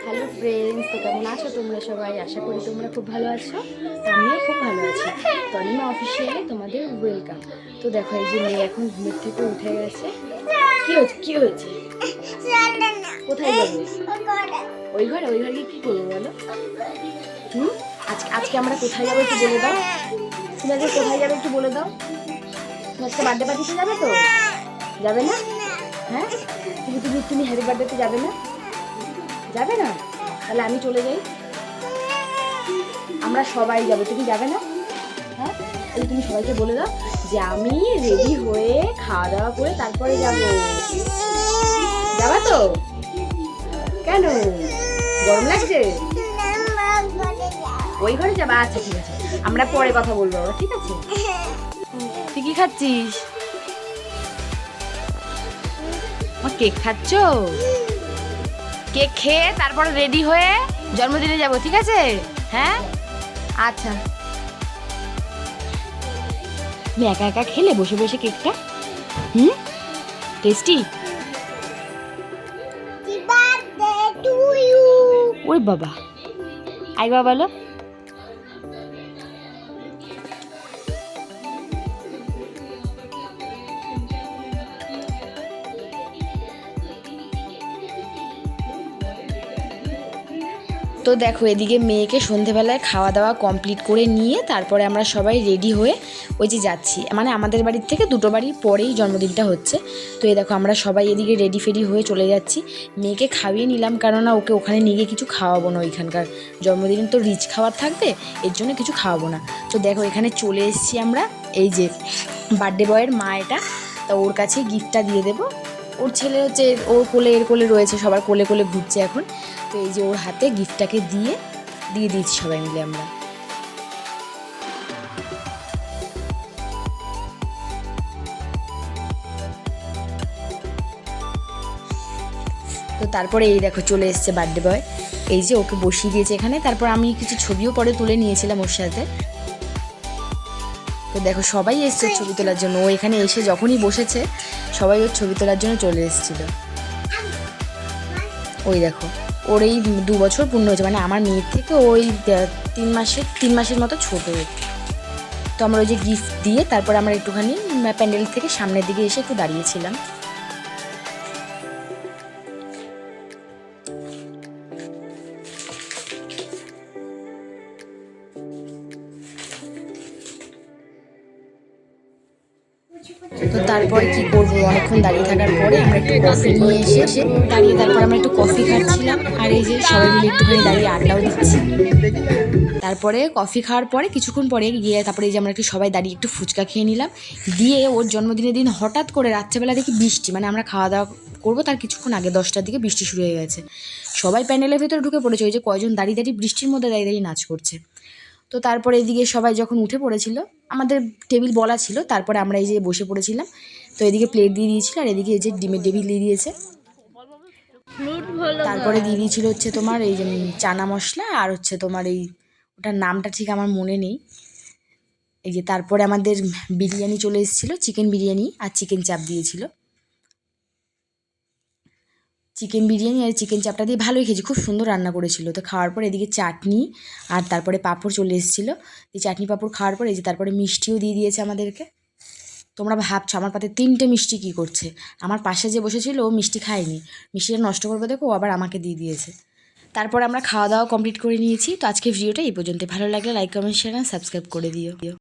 Hello friends, তো কেমন আছো তোমরা সবাই? আশা করি তোমরা খুব ভালো আছো। আমিও খুব ভালো আছি। তনিমা অফিসিয়ালে তোমাদের ওয়েলকাম। তো দেখো, এই যে মেয়ে এখন ঘুমের থেকে উঠে গেছে। কি হয়েছে কি হয়েছে? কোথায় যাবে? ওই ঘরে? ওই ঘরে কি করবো বলো? আজকে আজকে আমরা কোথায় যাবো একটু বলে দাও। তুমি আজকে কোথায় যাবে একটু বলে দাও। তুমি আজকে বার্থডে পার্টিতে যাবে তো? যাবে না? হ্যাঁ, তুমি তুমি তুমি হ্যাপি বার্থডেতে যাবে না? যাবে না? তাহলে আমি চলে যাই। আমরা সবাই যাবো, তুমি যাবে না? হ্যাঁ, তাহলে তুমি সবাইকে বলে দাও যে আমি রেডি হয়ে খাওয়া দাওয়া করে তারপরে যাবো। যাবা তো? কেন, গরম লাগছে? ওই ঘরে যাবা? আচ্ছা ঠিক আছে, আমরা পরে কথা বলবো। ঠিক আছে, তুই কি খাচ্ছিস? কেক খাচ্ছ? কেক খেয়ে তারপরে রেডি হয়ে জন্মদিনে যাব, ঠিক আছে? হ্যাঁ আচ্ছা। তুমি একা একা খেলে বসে বসে কেকটা? টেস্টি। ওই বাবা, আই বাবা বলো। তো দেখো, এদিকে মেয়েকে সন্ধেবেলায় খাওয়া দাওয়া কমপ্লিট করে নিয়ে তারপরে আমরা সবাই রেডি হয়ে ওই যে যাচ্ছি, মানে আমাদের বাড়ির থেকে দুটো বাড়ির পরেই জন্মদিনটা হচ্ছে। তো এই দেখো, আমরা সবাই এদিকে রেডি ফেডি হয়ে চলে যাচ্ছি। মেয়েকে খাইয়ে নিলাম, কেননা ওকে ওখানে নিয়ে গিয়ে কিছু খাওয়াবো না, ওইখানকার জন্মদিনে তো রিচ খাবার থাকবে, এর জন্য কিছু খাওয়াবো না। তো দেখো, এখানে চলে এসেছি আমরা। এই যে বার্থডে বয়ের মা, এটা তা ওর কাছে গিফটটা দিয়ে দেবো। ওর ছেলে হচ্ছে ওর কোলে, এর কোলে রয়েছে, সবার কোলে কোলে ঘুরছে এখন। তো এই যে ওর হাতে গিফটটাকে দিয়ে দিয়েছি সবাই মিলে আমরা। তো তারপরে এই দেখো চলে এসছে বার্থডে বয়। এই যে ওকে বসিয়ে দিয়েছে এখানে, তারপর আমি কিছু ছবিও পরে তুলে নিয়েছিলাম ওর সাথে। তো দেখো, সবাই এসছে ছবি তোলার জন্য। ও এখানে এসে যখনই বসেছে সবাই ওর ছবি তোলার জন্য চলে এসেছিল। ওই দেখো, ওর এই 2 বছর পূর্ণ হয়েছে, মানে আমার মেয়ের থেকে ওই 3 মাসের মতো ছোট। তো আমরা ওই যে গিফট দিয়ে তারপর আমরা একটুখানি প্যান্ডেল থেকে সামনের দিকে এসে একটু দাঁড়িয়েছিলাম। তো তারপর কি করবো, অনেকক্ষণ দাঁড়িয়ে থাকার পরে আমরা একটু কফি নিয়ে এসে দাঁড়িয়ে তারপর আমরা একটু কফি খাচ্ছিলাম। আর এই যে সবাই মিলে একটুখানি দাঁড়িয়ে আড্ডাও দিচ্ছি। তারপরে কফি খাওয়ার পরে কিছুক্ষণ পরে গিয়ে তারপরে এই যে আমরা একটু সবাই দাঁড়িয়ে একটু ফুচকা খেয়ে নিলাম। দিয়ে ওর জন্মদিনের দিন হঠাৎ করে রাত্রেবেলা দেখি বৃষ্টি, মানে আমরা খাওয়া দাওয়া করবো তার কিছুক্ষণ আগে 10টার দিকে বৃষ্টি শুরু হয়ে গেছে। সবাই প্যান্ডেলের ভেতরে ঢুকে পড়েছে, ওই যে কয়জন দাঁড়িয়ে দাঁড়িয়ে বৃষ্টির মধ্যে দাঁড়িয়ে দাঁড়িয়ে নাচ করছে। তো তারপরে এদিকে সবাই যখন উঠে পড়েছিল, আমাদের টেবিল বলা ছিল, তারপরে আমরা এই যে বসে পড়েছিলাম। তো এদিকে প্লেট দিয়ে দিয়েছিল, আর এদিকে এই যে ডিমের টেবিল দিয়ে দিয়েছে। তারপরে দিয়ে দিয়েছিল হচ্ছে তোমার এই যে চানা মশলা, আর হচ্ছে তোমার এই ওটার নামটা ঠিক আমার মনে নেই। এই যে তারপরে আমাদের বিরিয়ানি চলে এসেছিলো, চিকেন বিরিয়ানি আর চিকেন চাপ দিয়েছিল। চিকেন বিরিয়ানি আর চিকেন চাপটা দিয়ে ভালোই খেয়েছি, খুব সুন্দর রান্না করেছিল। তো খাওয়ার পর এদিকে চাটনি আর তারপরে পাঁপড় চলে এসেছিলো। এই চাটনি পাঁপড় খাওয়ার পর এই যে তারপরে মিষ্টিও দিয়ে দিয়েছে আমাদেরকে। তোমরা ভাবছো আমার পাতে 3টে মিষ্টি কী করছে? আমার পাশে যে বসেছিল ও মিষ্টি খায়নি, মিষ্টিটা নষ্ট করবে দেখো, ও আবার আমাকে দিয়ে দিয়েছে। তারপর আমরা খাওয়া দাওয়া কমপ্লিট করে নিয়েছি। তো আজকে ভিডিওটা এই পর্যন্ত। ভালো লাগলে লাইক কমেন্ট শেয়ার আর সাবস্ক্রাইব করে দিও।